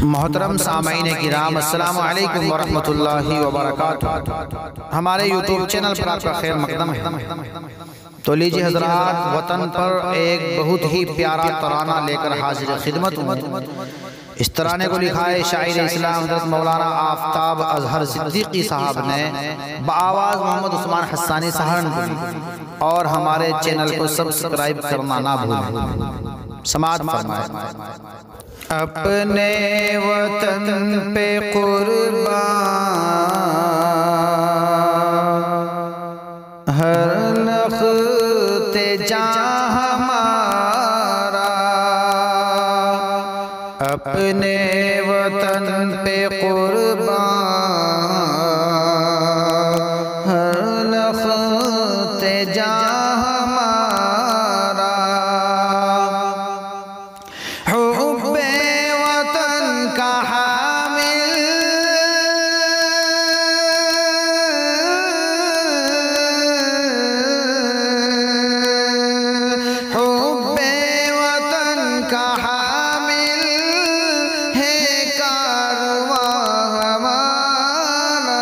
मोहतरम सामाईन किराम, अस्सलामु अलैकुम वरहमतुल्लाहि वबरकातुहू। हमारे यूट्यूब चैनल पर आपका खैर मकदम है। तो लीजिए हजरात, वतन पर एक बहुत ही प्यारा तराना लेकर हाजिर खिदमत हूँ। इस तराने को लिखा है शायर इस्लाम हज़रत मौलाना आफ्ताब अजहर सिद्दीकी साहब ने बआवाज़ मोहम्मद उस्मान हस्सानी सहारनपुरी। और हमारे चैनल को सब्सक्राइब करना ना भूलें। समाअत फरमाएं। अपने वतन पे कुर्बान हर लख्ते जां हमारा, अपने वतन पे कुर्बान हर लख्ते जां हमारा। हुब्बे वतन का हामिल हुब्बे वतन का हामिल है कारवां हमारा।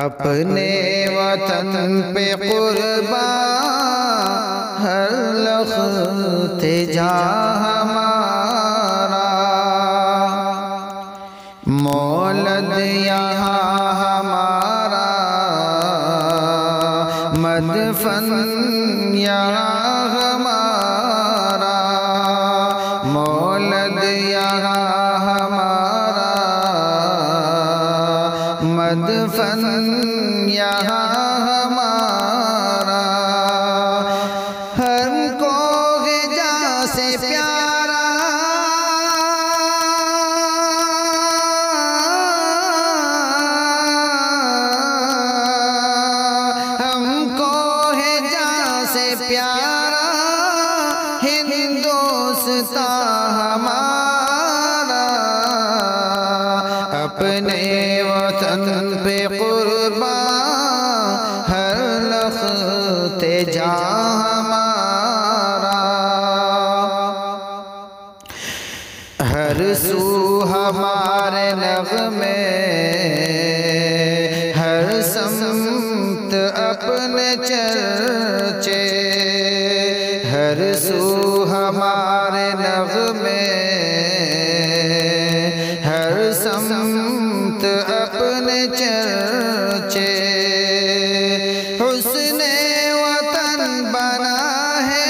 अपने वतन पे कुर्बान हर लख्ते जां हमारा। मौलद यहाँ हमारा, मदफन यहाँ हमारा। मौलद यहाँ हमारा, मदफन यहाँ हमारा। हमको गिजा से प्यारा हमको है जां से प्यारा हिंदुस्तान हमारा। अपने वतन पे कुर्बान हर लख्ते जां हमारा। हर सू हमारे नग़्मे, हर सम्त अपने चर्चे। हर सू हमारे नग़्मे, हर सम्त अपने चर्चे। हुस्ने वतन बना है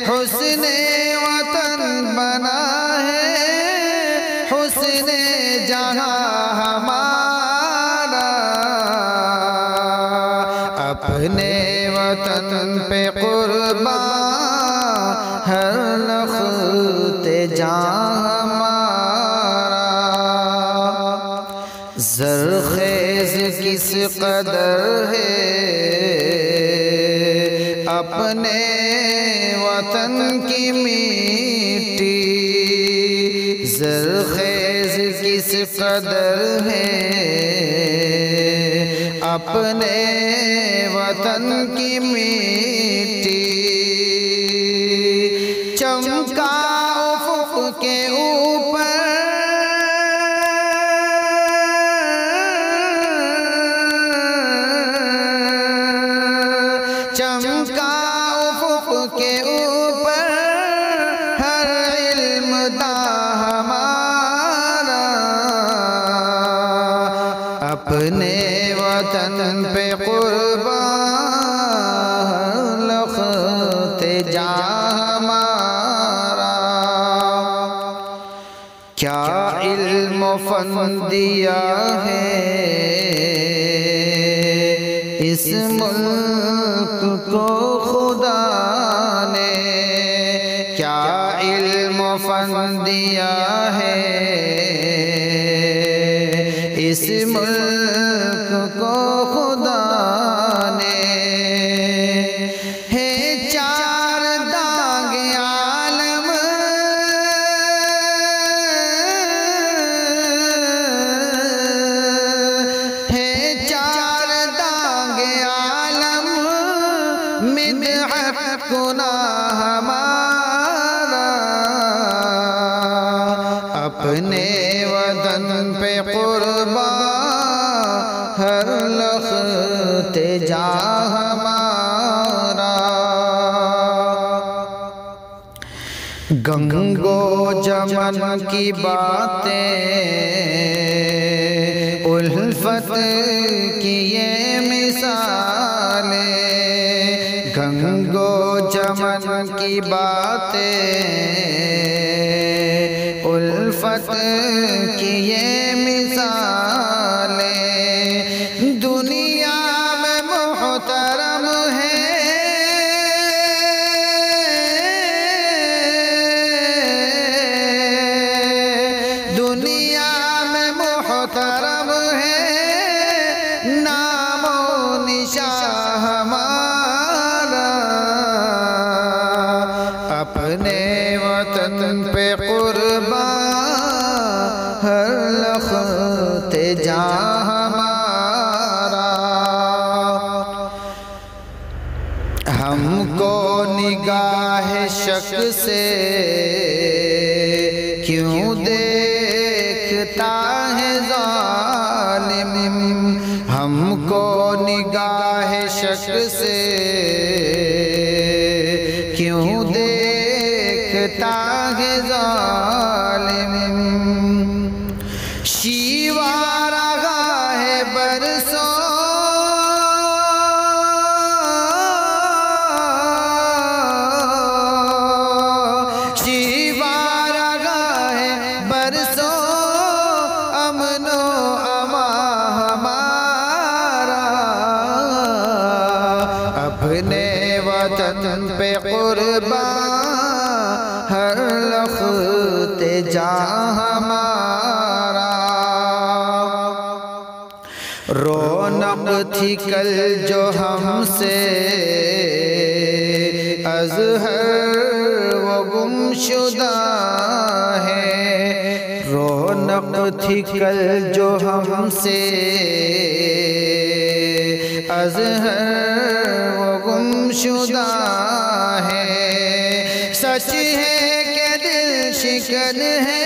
हुस्ने वतन बना है हुस्ने जहां हमारा। अपने वतन पे कुर्बान हर लख्ते जां हमारा। ज़रख़ेज़ किस कदर है अपने वतन की मिट्टी। ज़रख़ेज़ किस कदर है अपने वतन की मिट्टी। चमका उफ़ुक़ के ऊपर चमका उफ़ुक़ के ऊपर हर इल्म दां हमारा। अपने वतन पे कुर्बान लख्ते जां हमारा। क्या इल्म फ़न दिया है इस मुल्क को खुदा ने। क्या इल्म फ़न दिया है इस मुल्क को खुदा ने। है चार दाग आलम है गंगो जमन की बातें, उल्फत की ये मिसालें, गंगो जमन की बातें, उल्फत की ये मिसालें, दुनिया में मोहतरम है, दुनिया में मोहतरम है, नामो निशान हमारा, अपने वतन पे कुर्बान हर लख्त जां हमारा। हमको निगाह शक से क्यों देखता है ज़ालिम, हमको निगाह शक से क्यों देखता है ज़ालिम। शीवा रहा है बरसों, शीवा रहा है बरसों, अमनो अमा हमारा, अपने वतन पे कुर्बान हर लख्त जां हमारा। रौनक थी कल जो हमसे अज़हर वो गुमशुदा है, रौनक थी कल जो हमसे अज़हर वो गुमशुदा है। सच है कि दिल शिकन है,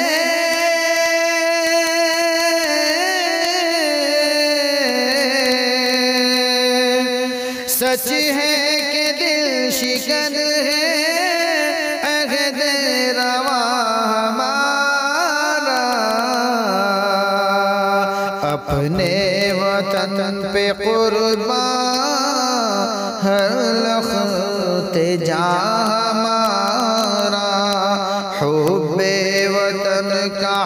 सच है कि दिल शिकन है, अहद रवा हमारा, अपने वतन पे कुर्बान हर लख्त जां हमारा। हुब्बे वतन का